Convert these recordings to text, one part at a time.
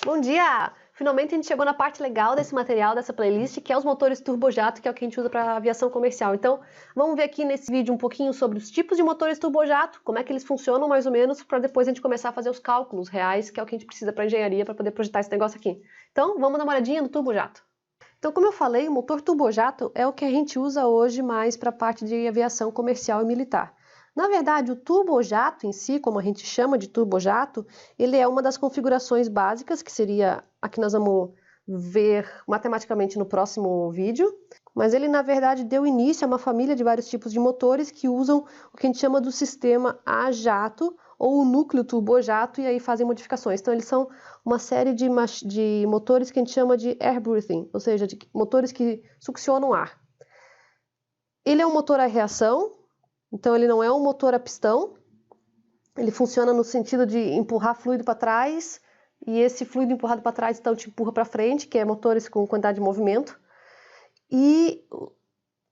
Bom dia! Finalmente a gente chegou na parte legal desse material, dessa playlist, que é os motores turbojato, que é o que a gente usa para aviação comercial. Então, vamos ver aqui nesse vídeo um pouquinho sobre os tipos de motores turbojato, como é que eles funcionam mais ou menos, para depois a gente começar a fazer os cálculos reais, que é o que a gente precisa para engenharia, para poder projetar esse negócio aqui. Então, vamos dar uma olhadinha no turbojato. Então, como eu falei, o motor turbojato é o que a gente usa hoje mais para a parte de aviação comercial e militar. Na verdade, o turbojato em si, como a gente chama de turbojato, ele é uma das configurações básicas, que seria a que nós vamos ver matematicamente no próximo vídeo, mas ele na verdade deu início a uma família de vários tipos de motores que usam o que a gente chama do sistema a jato ou o núcleo turbojato e aí fazem modificações. Então eles são uma série de motores que a gente chama de air breathing, ou seja, de motores que succionam ar. Ele é um motor a reação, então ele não é um motor a pistão, ele funciona no sentido de empurrar fluido para trás, e esse fluido empurrado para trás então te empurra para frente, que é motores com quantidade de movimento. E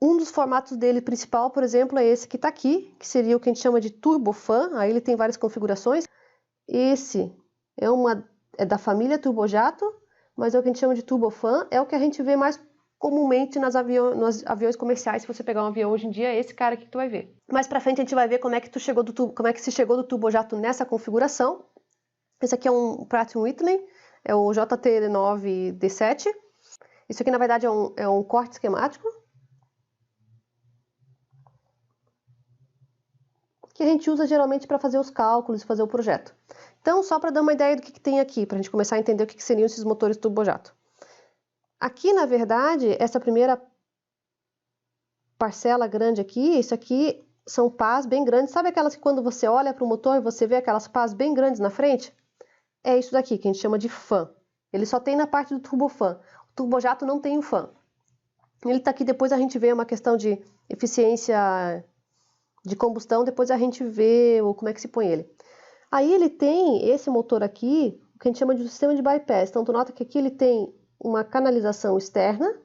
um dos formatos dele principal, por exemplo, é esse que está aqui, que seria o que a gente chama de turbofan, aí ele tem várias configurações. Esse é da família turbojato, mas é o que a gente chama de turbofan, é o que a gente vê mais comumente nos aviões comerciais. Se você pegar um avião hoje em dia, é esse cara aqui que tu vai ver. Mais pra frente a gente vai ver como é que se chegou do turbojato nessa configuração. Esse aqui é um Pratt & Whitney, é o JT9D7. Isso aqui na verdade é um corte esquemático que a gente usa geralmente para fazer os cálculos e fazer o projeto. Então, só para dar uma ideia do que tem aqui, para a gente começar a entender o que seriam esses motores turbojato. Aqui, na verdade, essa primeira parcela grande aqui, isso aqui são pás bem grandes. Sabe aquelas que quando você olha para o motor e você vê aquelas pás bem grandes na frente? É isso daqui que a gente chama de fan. Ele só tem na parte do turbofan. O turbojato não tem o fan. Ele está aqui, depois a gente vê uma questão de eficiência de combustão, depois a gente vê como é que se põe ele. Aí ele tem esse motor aqui, o que a gente chama de sistema de bypass. Então tu nota que aqui ele tem uma canalização externa,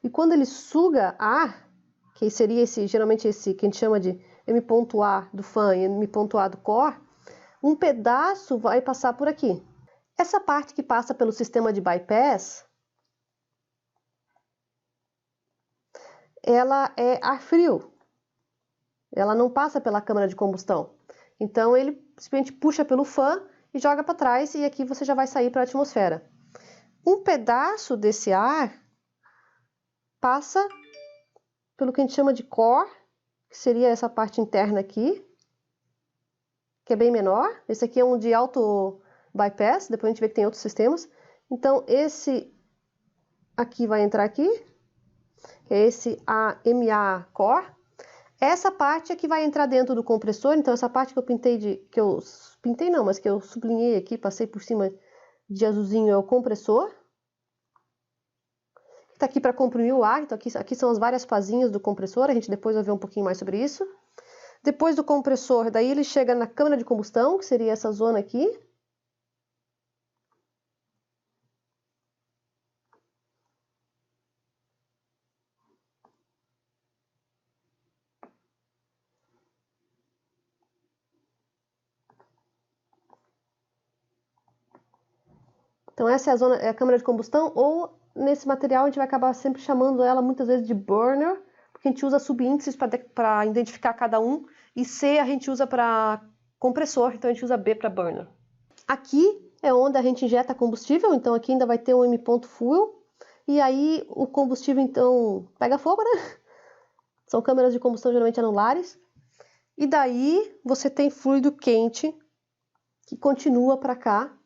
e quando ele suga ar, que seria geralmente esse que a gente chama de M.A do fan e M.A do core, um pedaço vai passar por aqui. Essa parte que passa pelo sistema de bypass, ela é ar frio. Ela não passa pela câmara de combustão. Então ele simplesmente puxa pelo fan e joga para trás, e aqui você já vai sair para a atmosfera. Um pedaço desse ar passa pelo que a gente chama de core, que seria essa parte interna aqui, que é bem menor. Esse aqui é um de alto bypass, depois a gente vê que tem outros sistemas. Então esse aqui vai entrar aqui, que é esse AMA core. Essa parte é que vai entrar dentro do compressor. Então essa parte que eu sublinhei aqui, passei por cima de azulzinho, é o compressor. Está aqui para comprimir o ar. Então aqui são as várias pazinhas do compressor, a gente depois vai ver um pouquinho mais sobre isso. Depois do compressor, daí ele chega na câmara de combustão, que seria essa zona aqui. Então essa é a zona, é a câmara de combustão, ou nesse material a gente vai acabar sempre chamando ela muitas vezes de burner, porque a gente usa subíndices para identificar cada um, e C a gente usa para compressor, então a gente usa B para burner. Aqui é onde a gente injeta combustível, então aqui ainda vai ter um M.Fuel, e aí o combustível então pega fogo, né? São câmeras de combustão geralmente anulares, e daí você tem fluido quente que continua para cá,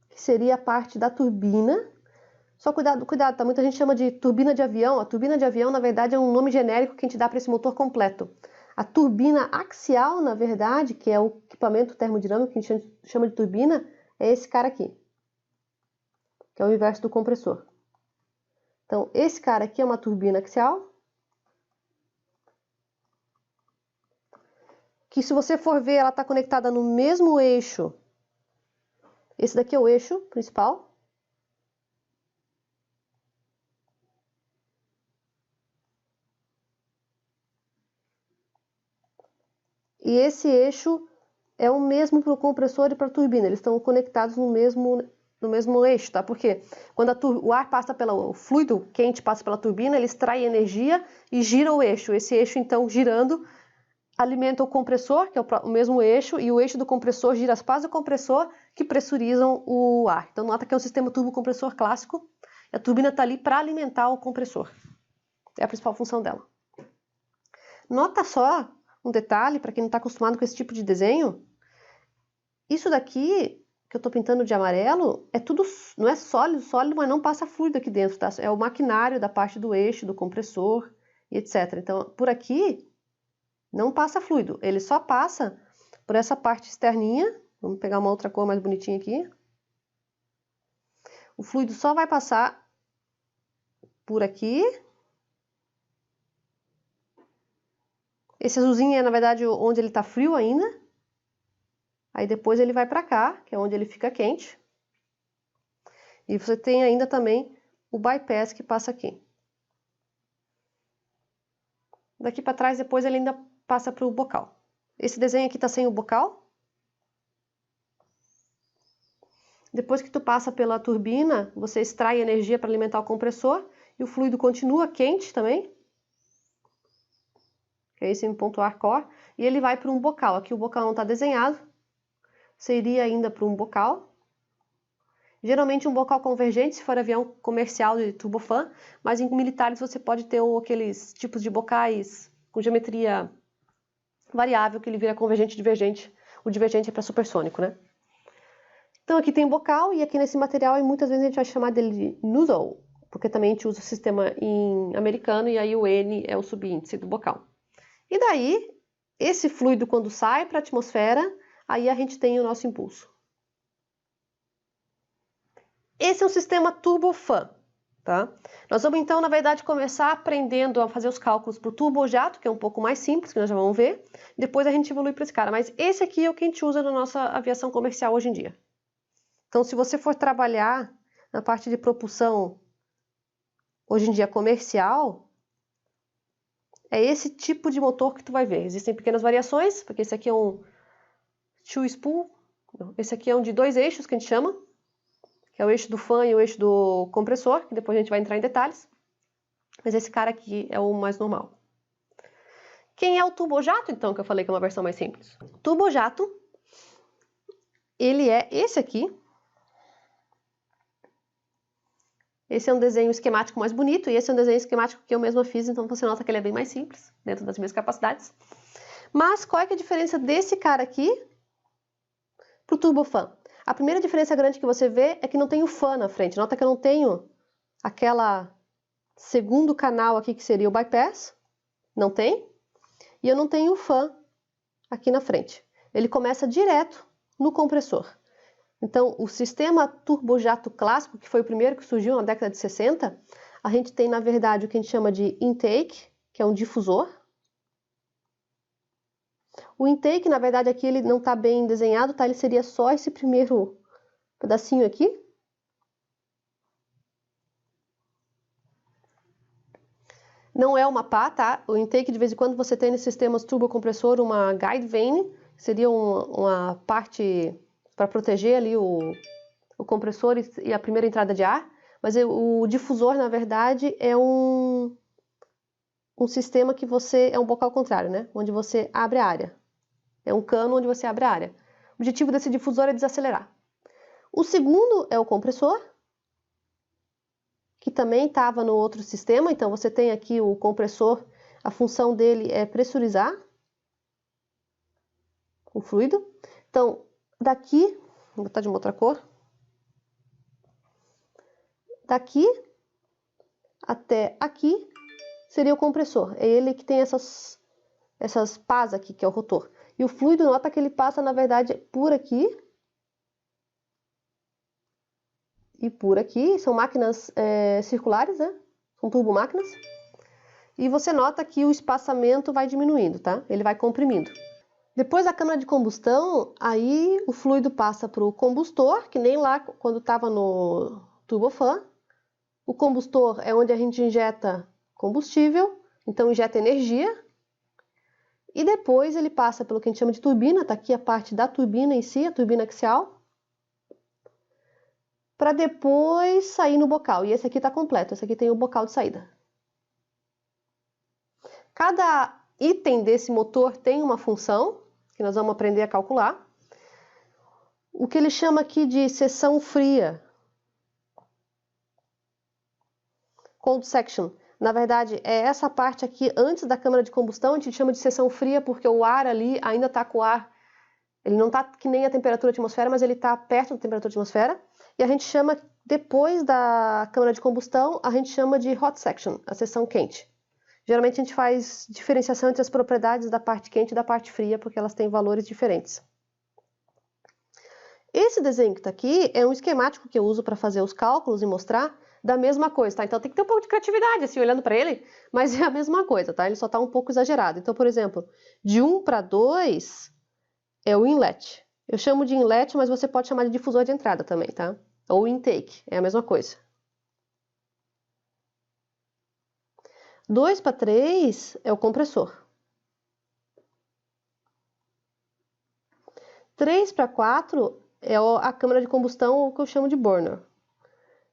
que seria a parte da turbina. Só cuidado, tá? Muita gente chama de turbina de avião. A turbina de avião, na verdade, é um nome genérico que a gente dá para esse motor completo. A turbina axial, na verdade, que é o equipamento termodinâmico que a gente chama de turbina, é esse cara aqui, que é o inverso do compressor. Então, esse cara aqui é uma turbina axial, que se você for ver, ela está conectada no mesmo eixo. Esse daqui é o eixo principal. E esse eixo é o mesmo para o compressor e para a turbina, eles estão conectados no mesmo eixo, tá? Porque quando o ar passa o fluido quente passa pela turbina, ele extrai energia e gira o eixo. Esse eixo, então, girando, alimenta o compressor, que é o mesmo eixo, e o eixo do compressor gira as pás do compressor que pressurizam o ar. Então, nota que é um sistema turbocompressor clássico, e a turbina está ali para alimentar o compressor. É a principal função dela. Nota só um detalhe, para quem não está acostumado com esse tipo de desenho, isso daqui que eu estou pintando de amarelo, é tudo, não é sólido, mas não passa fluido aqui dentro, tá? É o maquinário da parte do eixo, do compressor e etc. Então, por aqui, não passa fluido, ele só passa por essa parte externinha. Vamos pegar uma outra cor mais bonitinha aqui. O fluido só vai passar por aqui. Esse azulzinho é, na verdade, onde ele está frio ainda. Aí depois ele vai para cá, que é onde ele fica quente. E você tem ainda também o bypass que passa aqui. Daqui para trás, depois ele ainda passa para o bocal. Esse desenho aqui está sem o bocal. Depois que tu passa pela turbina, você extrai energia para alimentar o compressor e o fluido continua quente também. Que é esse M.ar core. E ele vai para um bocal. Aqui o bocal não está desenhado. Você iria ainda para um bocal. Geralmente um bocal convergente se for avião comercial de turbofan, mas em militares você pode ter aqueles tipos de bocais com geometria variável, que ele vira convergente e divergente. O divergente é para supersônico, né? Então aqui tem bocal e aqui nesse material muitas vezes a gente vai chamar dele de nozzle, porque também a gente usa o sistema em americano e aí o N é o subíndice do bocal. E daí, esse fluido quando sai para a atmosfera, aí a gente tem o nosso impulso. Esse é um sistema turbofan, tá? Nós vamos então, na verdade, começar aprendendo a fazer os cálculos para o turbojato, que é um pouco mais simples, que nós já vamos ver. Depois a gente evolui para esse cara, mas esse aqui é o que a gente usa na nossa aviação comercial hoje em dia. Então, se você for trabalhar na parte de propulsão hoje em dia comercial, é esse tipo de motor que tu vai ver. Existem pequenas variações, porque esse aqui é um two-spool, esse aqui é um de 2 eixos que a gente chama, que é o eixo do fan e o eixo do compressor, que depois a gente vai entrar em detalhes. Mas esse cara aqui é o mais normal. Quem é o turbojato, então, que eu falei que é uma versão mais simples? O turbojato, ele é esse aqui. Esse é um desenho esquemático mais bonito e esse é um desenho esquemático que eu mesma fiz, então você nota que ele é bem mais simples, dentro das minhas capacidades. Mas qual é que é a diferença desse cara aqui para o turbofan? A primeira diferença grande que você vê é que não tem o fan na frente. Nota que eu não tenho aquela segundo canal aqui que seria o bypass, não tem. E eu não tenho o fan aqui na frente. Ele começa direto no compressor. Então, o sistema turbojato clássico, que foi o primeiro que surgiu na década de 60, a gente tem, na verdade, o que a gente chama de intake, que é um difusor. O intake, na verdade, aqui ele não está bem desenhado, tá? Ele seria só esse primeiro pedacinho aqui. Não é uma pá, tá? O intake, de vez em quando, você tem nos sistemas turbocompressor uma guide vane, que seria uma parte para proteger ali o compressor e a primeira entrada de ar. Mas o difusor, na verdade, é um sistema que é um bocal contrário, né? Onde você abre a área. É um cano onde você abre a área. O objetivo desse difusor é desacelerar. O segundo é o compressor, que também estava no outro sistema. Então, você tem aqui o compressor, a função dele é pressurizar o fluido. Então, daqui, vou botar de uma outra cor. Daqui até aqui seria o compressor. É ele que tem essas pás aqui, que é o rotor. E o fluido, nota que ele passa, na verdade, por aqui e por aqui. São máquinas circulares, né? São turbomáquinas. E você nota que o espaçamento vai diminuindo, tá? Ele vai comprimindo. Depois da câmara de combustão, aí o fluido passa para o combustor, que nem lá quando estava no turbofan. O combustor é onde a gente injeta combustível, então injeta energia. E depois ele passa pelo que a gente chama de turbina, tá aqui a parte da turbina em si, a turbina axial, para depois sair no bocal. E esse aqui está completo, esse aqui tem o bocal de saída. Cada item desse motor tem uma função, que nós vamos aprender a calcular. O que ele chama aqui de seção fria. Cold section. Na verdade, é essa parte aqui antes da câmara de combustão, a gente chama de seção fria porque o ar ali ainda está com o ar. Ele não está que nem a temperatura da atmosfera, mas ele está perto da temperatura da atmosfera. E a gente chama, depois da câmara de combustão, a gente chama de hot section, a seção quente. Geralmente a gente faz diferenciação entre as propriedades da parte quente e da parte fria, porque elas têm valores diferentes. Esse desenho que está aqui é um esquemático que eu uso para fazer os cálculos e mostrar da mesma coisa, tá? Então tem que ter um pouco de criatividade, assim, olhando para ele, mas é a mesma coisa, tá? Ele só está um pouco exagerado. Então, por exemplo, de 1 para 2 é o inlet. Eu chamo de inlet, mas você pode chamar de difusor de entrada também, tá? Ou intake, é a mesma coisa. 2 para 3 é o compressor. 3 para 4 é a câmara de combustão, ou o que eu chamo de burner.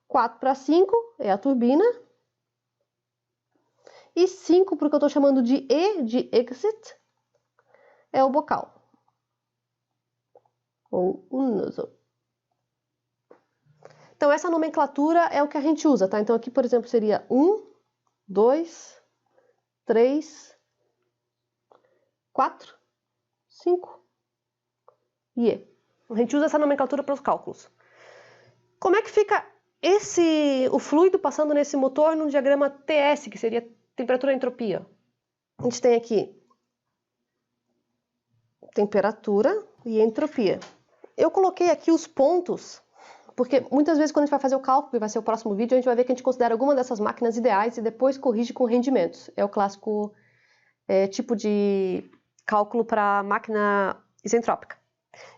4 para 5 é a turbina. E 5, porque eu estou chamando de E, de exit, é o bocal. Ou o nozzle. Então, essa nomenclatura é o que a gente usa, tá? Então, aqui, por exemplo, seria 1, 2, 3, 4, 5 e E. A gente usa essa nomenclatura para os cálculos. Como é que fica o fluido passando nesse motor no diagrama TS, que seria temperatura e entropia? A gente tem aqui temperatura e entropia. Eu coloquei aqui os pontos, porque muitas vezes quando a gente vai fazer o cálculo, e vai ser o próximo vídeo, a gente vai ver que a gente considera alguma dessas máquinas ideais e depois corrige com rendimentos. É o clássico tipo de cálculo para máquina isentrópica.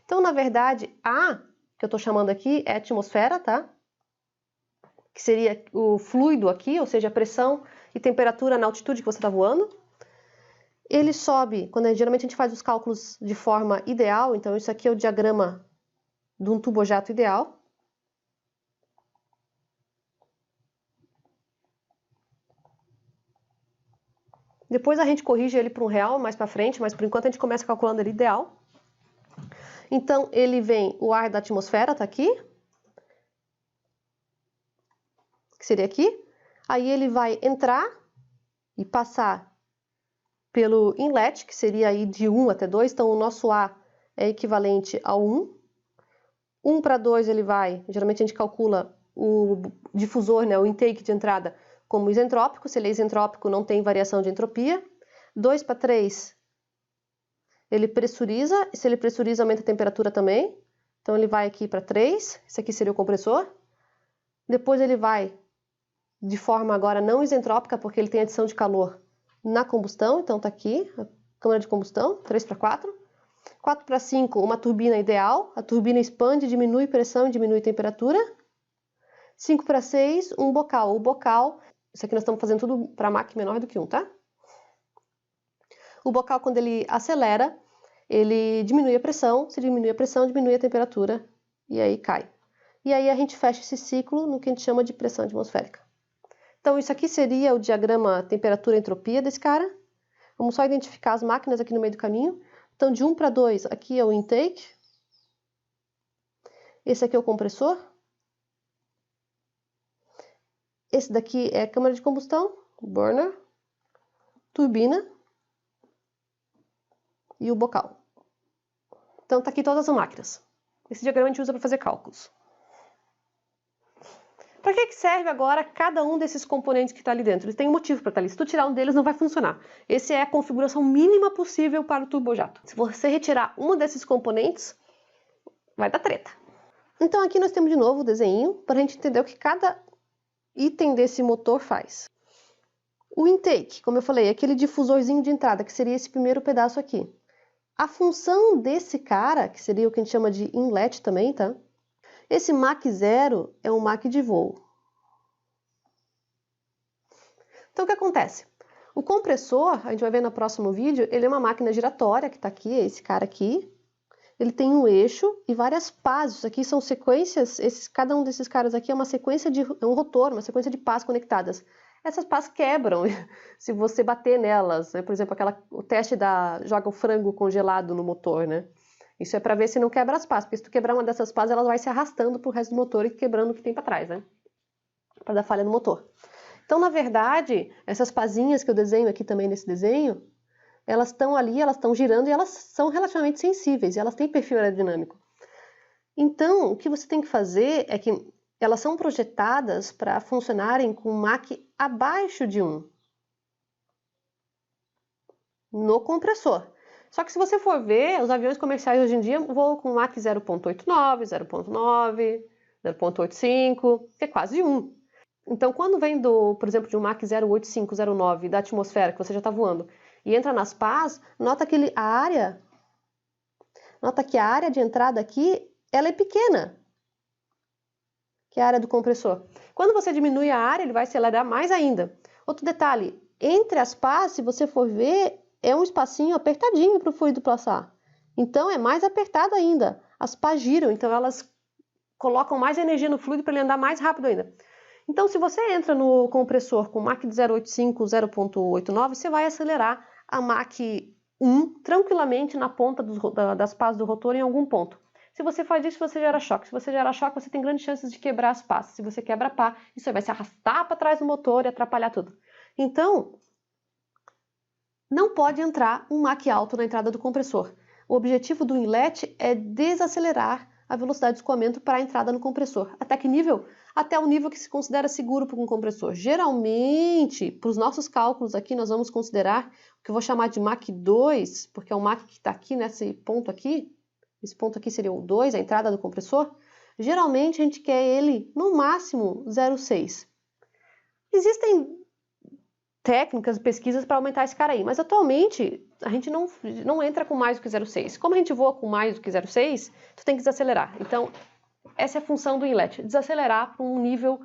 Então, na verdade, A, que eu estou chamando aqui, é a atmosfera, tá? Que seria o fluido aqui, ou seja, a pressão e temperatura na altitude que você está voando. Ele sobe, geralmente a gente faz os cálculos de forma ideal, então isso aqui é o diagrama de um turbojato ideal. Depois a gente corrige ele para um real mais para frente, mas por enquanto a gente começa calculando ele ideal. Então ele vem, o ar da atmosfera está aqui, que seria aqui. Aí ele vai entrar e passar pelo inlet, que seria aí de 1 até 2, então o nosso A é equivalente ao 1. 1 para 2 ele vai, geralmente a gente calcula o difusor, né, o intake de entrada, como isentrópico. Se ele é isentrópico, não tem variação de entropia. 2 para 3, ele pressuriza, e se ele pressuriza, aumenta a temperatura também. Então ele vai aqui para 3, esse aqui seria o compressor. Depois ele vai de forma agora não isentrópica, porque ele tem adição de calor na combustão, então está aqui a câmara de combustão, 3 para 4. 4 para 5, uma turbina ideal, a turbina expande, diminui pressão e diminui temperatura. 5 para 6, um bocal. O bocal, isso aqui nós estamos fazendo tudo para Mach menor do que 1, tá? O bocal, quando ele acelera, ele diminui a pressão, se diminui a pressão, diminui a temperatura, e aí cai. E aí a gente fecha esse ciclo no que a gente chama de pressão atmosférica. Então isso aqui seria o diagrama temperatura-entropia desse cara. Vamos só identificar as máquinas aqui no meio do caminho. Então de 1 para 2, aqui é o intake. Esse aqui é o compressor. Esse daqui é a câmara de combustão, burner, turbina e o bocal. Então tá aqui todas as máquinas. Esse diagrama a gente usa para fazer cálculos. Para que serve agora cada um desses componentes que está ali dentro? Eles têm um motivo para estar ali. Se tu tirar um deles, não vai funcionar. Essa é a configuração mínima possível para o turbojato. Se você retirar um desses componentes, vai dar treta. Então aqui nós temos de novo o desenho para a gente entender o que cada item desse motor faz. O intake, como eu falei, é aquele difusorzinho de entrada, que seria esse primeiro pedaço aqui. A função desse cara, que seria o que a gente chama de inlet também, tá? Esse Mach 0 é um Mach de voo. Então o que acontece? O compressor, a gente vai ver no próximo vídeo, ele é uma máquina giratória que está aqui, é esse cara aqui. Ele tem um eixo e várias pás. Isso aqui são sequências, cada um desses caras aqui é uma sequência é um rotor, uma sequência de pás conectadas. Essas pás quebram se você bater nelas, né? Por exemplo, o teste joga o frango congelado no motor, né? Isso é para ver se não quebra as pás, porque se tu quebrar uma dessas pás, ela vai se arrastando pro resto do motor e quebrando o que tem para trás, né? Para dar falha no motor. Então, na verdade, essas pazinhas que eu desenho aqui também nesse desenho, elas estão ali, elas estão girando e elas são relativamente sensíveis, e elas têm perfil aerodinâmico. Então, o que você tem que fazer é que elas são projetadas para funcionarem com Mach abaixo de 1 no compressor. Só que se você for ver, os aviões comerciais hoje em dia voam com Mach 0.89, 0.9, 0.85, que é quase 1. Então, quando vem por exemplo, de um Mach 0.85, 0.9 da atmosfera, que você já está voando, e entra nas pás, nota que a área de entrada aqui, ela é pequena, que é a área do compressor. Quando você diminui a área, ele vai acelerar mais ainda. Outro detalhe, entre as pás, se você for ver, é um espacinho apertadinho para o fluido passar. Então, é mais apertado ainda. As pás giram, então elas colocam mais energia no fluido para ele andar mais rápido ainda. Então, se você entra no compressor com Mach de 0.85, 0.89, você vai acelerar a Mach 1 tranquilamente na ponta das pás do rotor em algum ponto. Se você faz isso, você gera choque. Se você gera choque, você tem grandes chances de quebrar as pás. Se você quebra a pá, isso vai se arrastar para trás do motor e atrapalhar tudo. Então, não pode entrar um Mach alto na entrada do compressor. O objetivo do inlet é desacelerar a velocidade de escoamento para a entrada no compressor. Até que nível? Até o nível que se considera seguro para um compressor. Geralmente, para os nossos cálculos aqui, nós vamos considerar o que eu vou chamar de Mach 2, porque é o Mach que está aqui nesse ponto aqui. Esse ponto aqui seria o 2, a entrada do compressor. Geralmente, a gente quer ele, no máximo, 0,6. Existem técnicas, pesquisas para aumentar esse cara aí, mas atualmente a gente não entra com mais do que 0,6. Como a gente voa com mais do que 0,6, tu tem que desacelerar. Então, essa é a função do inlet, desacelerar para um nível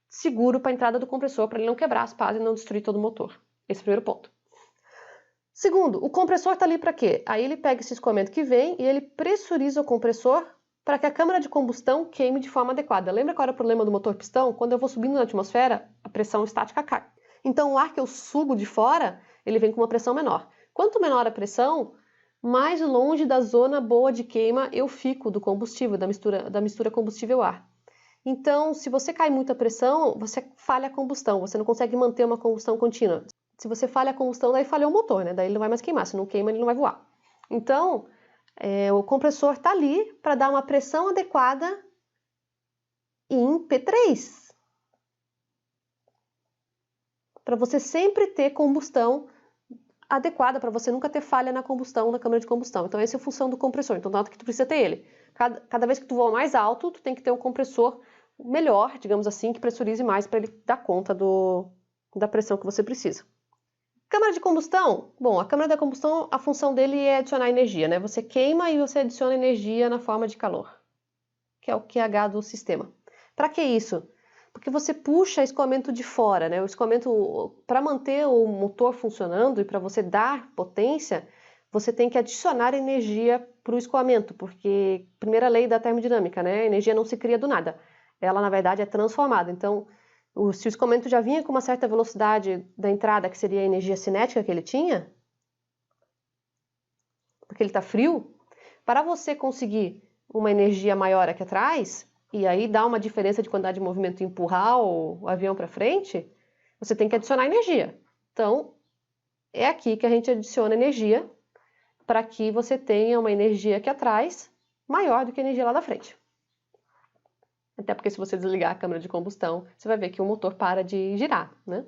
seguro para a entrada do compressor, para ele não quebrar as pás e não destruir todo o motor. Esse é o primeiro ponto. Segundo, o compressor está ali para quê? Aí ele pega esse escoamento que vem e ele pressuriza o compressor para que a câmara de combustão queime de forma adequada. Lembra qual era o problema do motor pistão? Quando eu vou subindo na atmosfera, a pressão estática cai. Então, o ar que eu sugo de fora, ele vem com uma pressão menor. Quanto menor a pressão, mais longe da zona boa de queima eu fico do combustível, da mistura combustível-ar. Então, se você cai muita pressão, você falha a combustão, você não consegue manter uma combustão contínua. Se você falha a combustão, daí falhou o motor, né? Daí ele não vai mais queimar, se não queima, ele não vai voar. Então, o compressor está ali para dar uma pressão adequada em P3. Para você sempre ter combustão adequada, para você nunca ter falha na combustão, na câmara de combustão. Então, essa é a função do compressor. Então, nota que tu precisa ter ele. Cada vez que tu voa mais alto, tu tem que ter um compressor melhor, digamos assim, que pressurize mais para ele dar conta da pressão que você precisa. Câmara de combustão? Bom, a câmara da combustão, a função dele é adicionar energia, né? Você queima e você adiciona energia na forma de calor, que é o QH do sistema. Para que isso? Porque você puxa escoamento de fora, né? O escoamento, para manter o motor funcionando e para você dar potência, você tem que adicionar energia para o escoamento, porque primeira lei da termodinâmica, né? A energia não se cria do nada. Ela, na verdade, é transformada. Então, se o escoamento já vinha com uma certa velocidade da entrada, que seria a energia cinética que ele tinha, porque ele está frio, para você conseguir uma energia maior aqui atrás, e aí dá uma diferença de quantidade de movimento e empurrar o avião para frente, você tem que adicionar energia. Então, é aqui que a gente adiciona energia para que você tenha uma energia aqui atrás maior do que a energia lá da frente. Até porque se você desligar a câmara de combustão, você vai ver que o motor para de girar, né?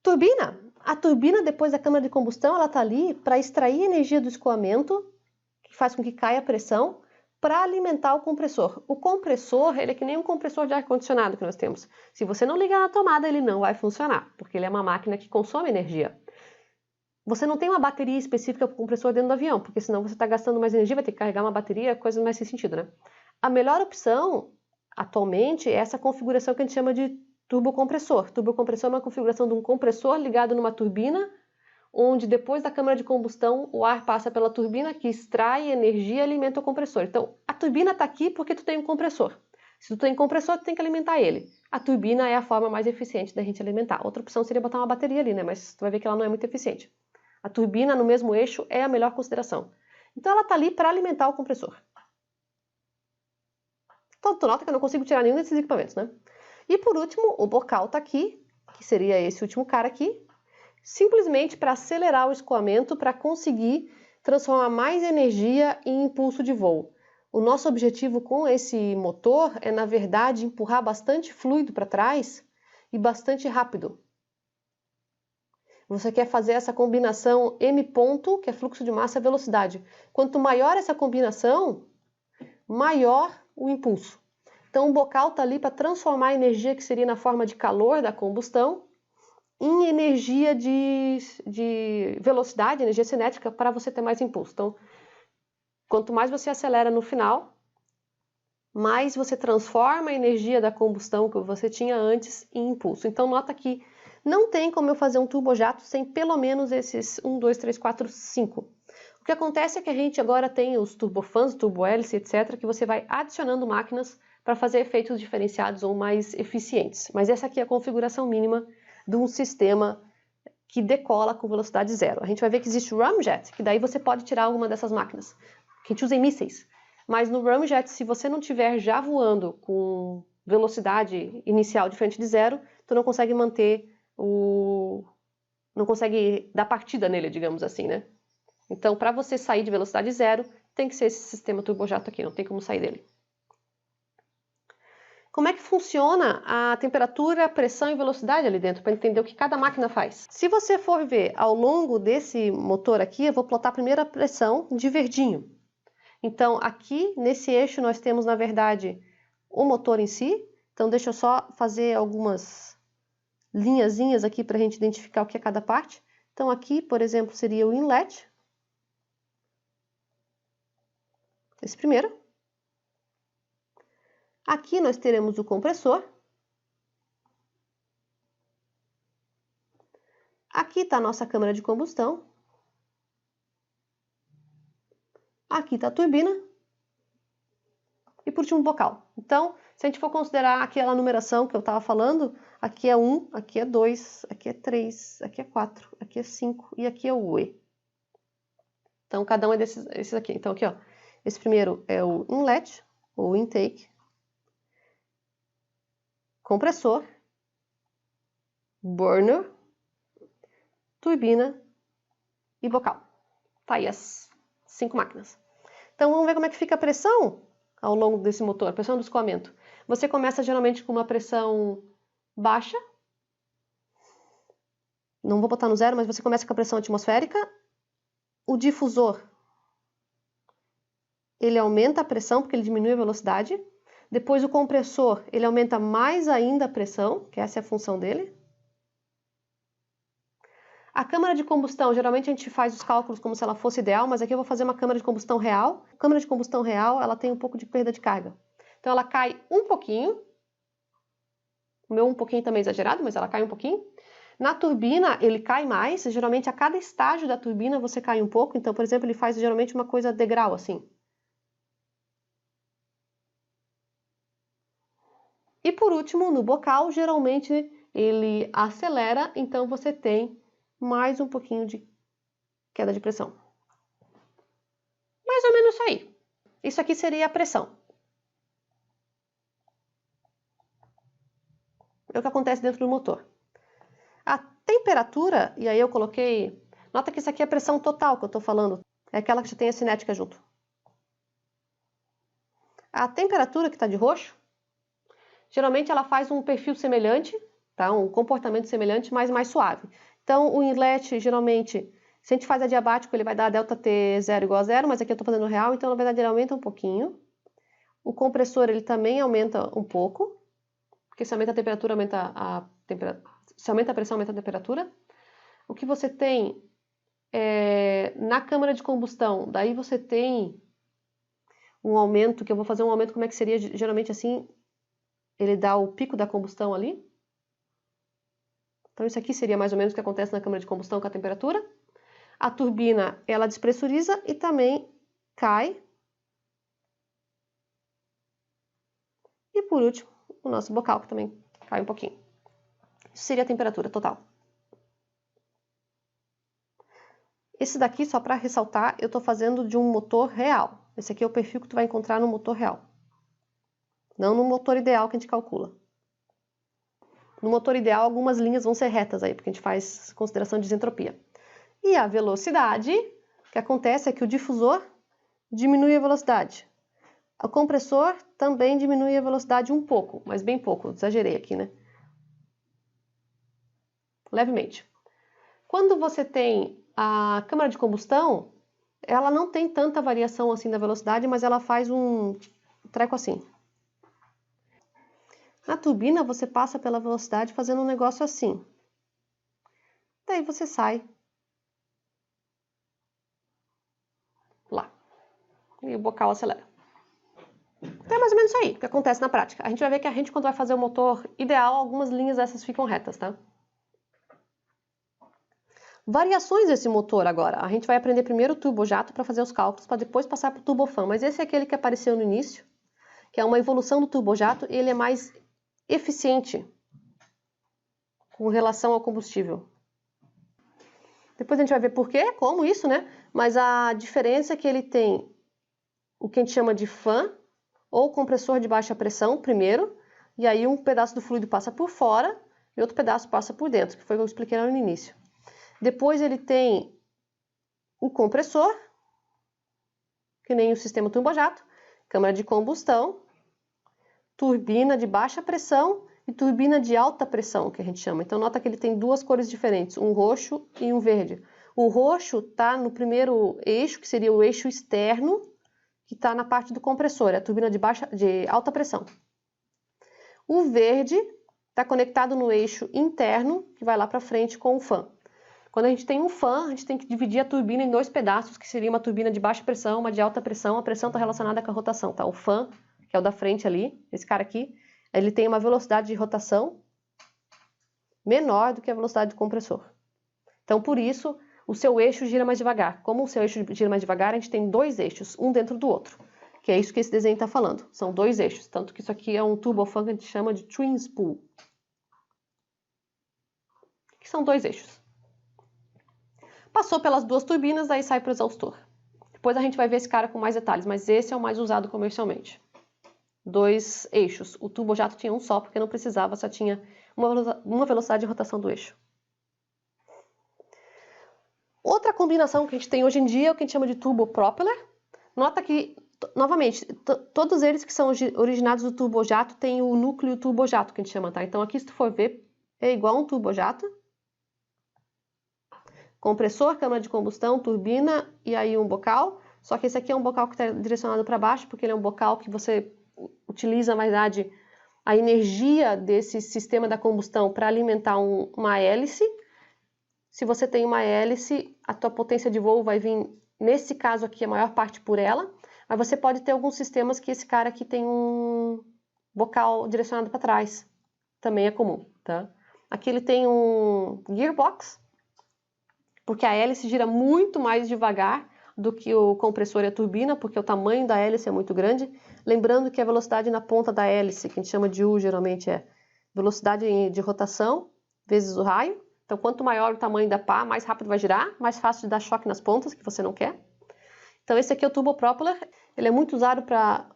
Turbina. A turbina, depois da câmara de combustão, ela está ali para extrair energia do escoamento, que faz com que caia a pressão, para alimentar o compressor. O compressor, ele é que nem um compressor de ar-condicionado que nós temos. Se você não ligar na tomada, ele não vai funcionar, porque ele é uma máquina que consome energia. Você não tem uma bateria específica para o compressor dentro do avião, porque senão você está gastando mais energia, vai ter que carregar uma bateria, coisa mais sem sentido, né? A melhor opção, atualmente, é essa configuração que a gente chama de turbocompressor. Turbocompressor é uma configuração de um compressor ligado numa turbina, onde depois da câmara de combustão o ar passa pela turbina que extrai energia e alimenta o compressor. Então, a turbina está aqui porque tu tem um compressor. Se tu tem um compressor, tu tem que alimentar ele. A turbina é a forma mais eficiente da gente alimentar. Outra opção seria botar uma bateria ali, né? Mas tu vai ver que ela não é muito eficiente. A turbina no mesmo eixo é a melhor consideração. Então, ela está ali para alimentar o compressor. Então, tu nota que eu não consigo tirar nenhum desses equipamentos, né? E por último, o bocal está aqui, que seria esse último cara aqui, simplesmente para acelerar o escoamento, para conseguir transformar mais energia em impulso de voo. O nosso objetivo com esse motor é, na verdade, empurrar bastante fluido para trás e bastante rápido. Você quer fazer essa combinação M ponto, que é fluxo de massa e velocidade. Quanto maior essa combinação, maior o impulso. Então o bocal está ali para transformar a energia que seria na forma de calor da combustão em energia de velocidade, energia cinética, para você ter mais impulso. Então, quanto mais você acelera no final, mais você transforma a energia da combustão que você tinha antes em impulso. Então nota que não tem como eu fazer um turbojato sem pelo menos esses 1, 2, 3, 4, 5. O que acontece é que a gente agora tem os turbofans, turbohélice, etc., que você vai adicionando máquinas para fazer efeitos diferenciados ou mais eficientes. Mas essa aqui é a configuração mínima de um sistema que decola com velocidade zero. A gente vai ver que existe o ramjet, que daí você pode tirar alguma dessas máquinas, que a gente usa em mísseis. Mas no ramjet, se você não estiver já voando com velocidade inicial diferente de zero, tu não consegue manter não consegue dar partida nele, digamos assim, né? Então, para você sair de velocidade zero, tem que ser esse sistema turbojato aqui, não tem como sair dele. Como é que funciona a temperatura, pressão e velocidade ali dentro, para entender o que cada máquina faz? Se você for ver ao longo desse motor aqui, eu vou plotar primeiro a pressão de verdinho. Então, aqui nesse eixo nós temos, na verdade, o motor em si. Então, deixa eu só fazer algumas linhazinhas aqui para a gente identificar o que é cada parte. Então, aqui, por exemplo, seria o inlet. Esse primeiro. Aqui nós teremos o compressor. Aqui está a nossa câmara de combustão. Aqui está a turbina. E por último o bocal. Então, se a gente for considerar aquela numeração que eu estava falando, aqui é 1, aqui é 2, aqui é 3, aqui é 4, aqui é 5 e aqui é o E. Então, cada um é desses aqui. Então, aqui, ó, esse primeiro é o inlet, ou intake, compressor, burner, turbina e bocal. Tá aí as 5 máquinas. Então, vamos ver como é que fica a pressão ao longo desse motor, a pressão do escoamento. Você começa geralmente com uma pressão baixa. Não vou botar no zero, mas você começa com a pressão atmosférica. O difusor, ele aumenta a pressão porque ele diminui a velocidade. Depois o compressor, ele aumenta mais ainda a pressão, que essa é a função dele. A câmara de combustão, geralmente a gente faz os cálculos como se ela fosse ideal, mas aqui eu vou fazer uma câmara de combustão real. A câmara de combustão real, ela tem um pouco de perda de carga. Então ela cai um pouquinho. O meu um pouquinho também é exagerado, mas ela cai um pouquinho. Na turbina, ele cai mais. Geralmente a cada estágio da turbina você cai um pouco. Então, por exemplo, ele faz geralmente uma coisa degrau, assim. E por último, no bocal, geralmente ele acelera, então você tem mais um pouquinho de queda de pressão. Mais ou menos isso aí. Isso aqui seria a pressão. É o que acontece dentro do motor. A temperatura, e aí eu coloquei... Nota que isso aqui é a pressão total que eu estou falando. É aquela que já tem a cinética junto. A temperatura que está de roxo, geralmente ela faz um perfil semelhante, tá? Um comportamento semelhante, mas mais suave. Então, o inlet, geralmente, se a gente faz adiabático, ele vai dar ΔT0 igual a 0, mas aqui eu estou fazendo real, então, na verdade, ele aumenta um pouquinho. O compressor, ele também aumenta um pouco, porque se aumenta a temperatura, se aumenta a pressão, aumenta a temperatura. O que você tem na câmara de combustão, daí você tem um aumento, que eu vou fazer um aumento, como é que seria, geralmente assim, ele dá o pico da combustão ali. Então isso aqui seria mais ou menos o que acontece na câmara de combustão com a temperatura. A turbina, ela despressuriza e também cai. E por último, o nosso bocal, que também cai um pouquinho. Isso seria a temperatura total. Esse daqui, só para ressaltar, eu estou fazendo de um motor real. Esse aqui é o perfil que tu vai encontrar no motor real. Não no motor ideal que a gente calcula. No motor ideal, algumas linhas vão ser retas aí, porque a gente faz consideração de isentropia. E a velocidade, o que acontece é que o difusor diminui a velocidade. O compressor também diminui a velocidade um pouco, mas bem pouco, exagerei aqui, né? Levemente. Quando você tem a câmara de combustão, ela não tem tanta variação assim da velocidade, mas ela faz um treco assim. Na turbina, você passa pela velocidade fazendo um negócio assim. Daí você sai lá. E o bocal acelera. Então é mais ou menos isso aí que acontece na prática. A gente vai ver que a gente, quando vai fazer o motor ideal, algumas linhas dessas ficam retas, tá? Variações desse motor agora. A gente vai aprender primeiro o turbojato para fazer os cálculos, para depois passar para o turbofan. Mas esse é aquele que apareceu no início, que é uma evolução do turbojato, e ele é mais eficiente com relação ao combustível. Depois a gente vai ver por quê, como isso, né? Mas a diferença é que ele tem o que a gente chama de fan, ou compressor de baixa pressão, primeiro, e aí um pedaço do fluido passa por fora e outro pedaço passa por dentro, que foi o que eu expliquei lá no início. Depois ele tem o compressor, que nem o sistema turbojato, câmara de combustão, turbina de baixa pressão e turbina de alta pressão, que a gente chama. Então nota que ele tem duas cores diferentes, um roxo e um verde. O roxo está no primeiro eixo, que seria o eixo externo, que está na parte do compressor, é a turbina de alta pressão. O verde está conectado no eixo interno, que vai lá para frente com o fan. Quando a gente tem um fan, a gente tem que dividir a turbina em dois pedaços, que seria uma turbina de baixa pressão, uma de alta pressão. A pressão está relacionada com a rotação, tá? O fan, que é o da frente ali, esse cara aqui, ele tem uma velocidade de rotação menor do que a velocidade do compressor. Então, por isso, o seu eixo gira mais devagar. Como o seu eixo gira mais devagar, a gente tem dois eixos, um dentro do outro. Que é isso que esse desenho está falando. São dois eixos. Tanto que isso aqui é um turbofan que a gente chama de twin spool. Que são dois eixos. Passou pelas duas turbinas, daí sai para o exaustor. Depois a gente vai ver esse cara com mais detalhes, mas esse é o mais usado comercialmente. Dois eixos. O turbojato tinha um só, porque não precisava, só tinha uma velocidade de rotação do eixo. Outra combinação que a gente tem hoje em dia é o que a gente chama de turbopropeller. Nota que, novamente, todos eles que são originados do turbojato têm o núcleo turbojato, que a gente chama, tá? Então aqui, se tu for ver, é igual a um turbojato. Compressor, câmara de combustão, turbina e aí um bocal. Só que esse aqui é um bocal que está direcionado para baixo, porque ele é um bocal que você utiliza, na verdade, a energia desse sistema da combustão para alimentar uma hélice. Se você tem uma hélice, a tua potência de voo vai vir, nesse caso aqui, a maior parte por ela. Mas você pode ter alguns sistemas que esse cara aqui tem um bocal direcionado para trás. Também é comum, tá? Aqui ele tem um gearbox, porque a hélice gira muito mais devagar do que o compressor e a turbina, porque o tamanho da hélice é muito grande. Lembrando que a velocidade na ponta da hélice, que a gente chama de U, geralmente é velocidade de rotação vezes o raio. Então, quanto maior o tamanho da pá, mais rápido vai girar, mais fácil de dar choque nas pontas, que você não quer. Então, esse aqui é o turbopropeller. Ele é muito usado para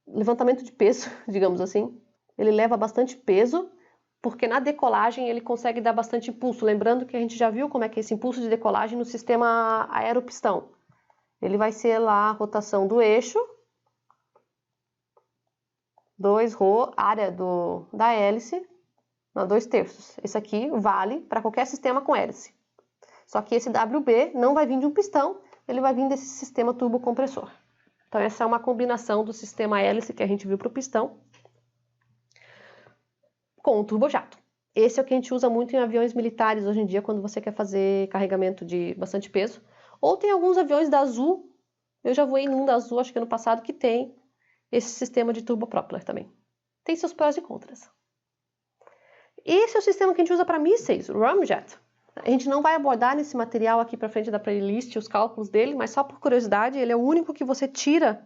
levantamento de peso, digamos assim. Ele leva bastante peso, porque na decolagem ele consegue dar bastante impulso. Lembrando que a gente já viu como é que é esse impulso de decolagem no sistema aeropistão. Ele vai ser lá a rotação do eixo, 2ρ, área da hélice, 2/3. Esse aqui vale para qualquer sistema com hélice. Só que esse WB não vai vir de um pistão, ele vai vir desse sistema turbocompressor. Então essa é uma combinação do sistema hélice que a gente viu para o pistão com o turbojato. Esse é o que a gente usa muito em aviões militares hoje em dia, quando você quer fazer carregamento de bastante peso. Ou tem alguns aviões da Azul, eu já voei num da Azul, acho que ano passado, que tem esse sistema de turbopropeller também. Tem seus prós e contras. Esse é o sistema que a gente usa para mísseis, o Ramjet. A gente não vai abordar nesse material aqui para frente da playlist os cálculos dele, mas só por curiosidade, ele é o único que você tira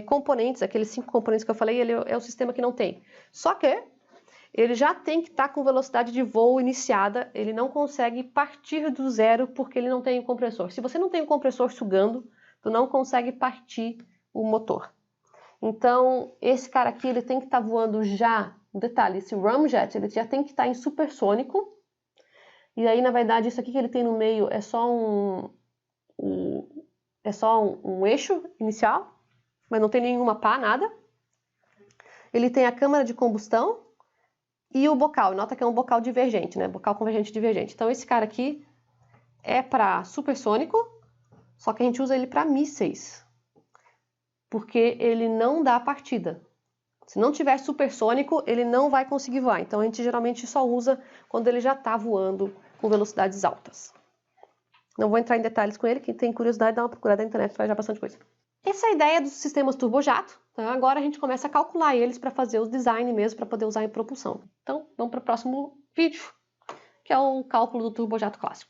componentes, aqueles 5 componentes que eu falei, ele é o sistema que não tem. Só que ele já tem que estar com velocidade de voo iniciada, ele não consegue partir do zero porque ele não tem um compressor. Se você não tem um compressor sugando, tu não consegue partir o motor. Então, esse cara aqui, ele tem que estar voando já, detalhe, esse Ramjet, ele já tem que estar em supersônico, e aí, na verdade, isso aqui que ele tem no meio é só um eixo inicial, mas não tem nenhuma pá, nada. Ele tem a câmara de combustão e o bocal. Nota que é um bocal divergente, né? Bocal convergente divergente. Então, esse cara aqui é para supersônico, só que a gente usa ele para mísseis, porque ele não dá partida. Se não tiver supersônico, ele não vai conseguir voar. Então, a gente geralmente só usa quando ele já está voando com velocidades altas. Não vou entrar em detalhes com ele, quem tem curiosidade dá uma procurada na internet, faz já bastante coisa. Essa é a ideia dos sistemas turbojato. Tá? Agora a gente começa a calcular eles para fazer os design mesmo, para poder usar em propulsão. Então, vamos para o próximo vídeo, que é o cálculo do turbojato clássico.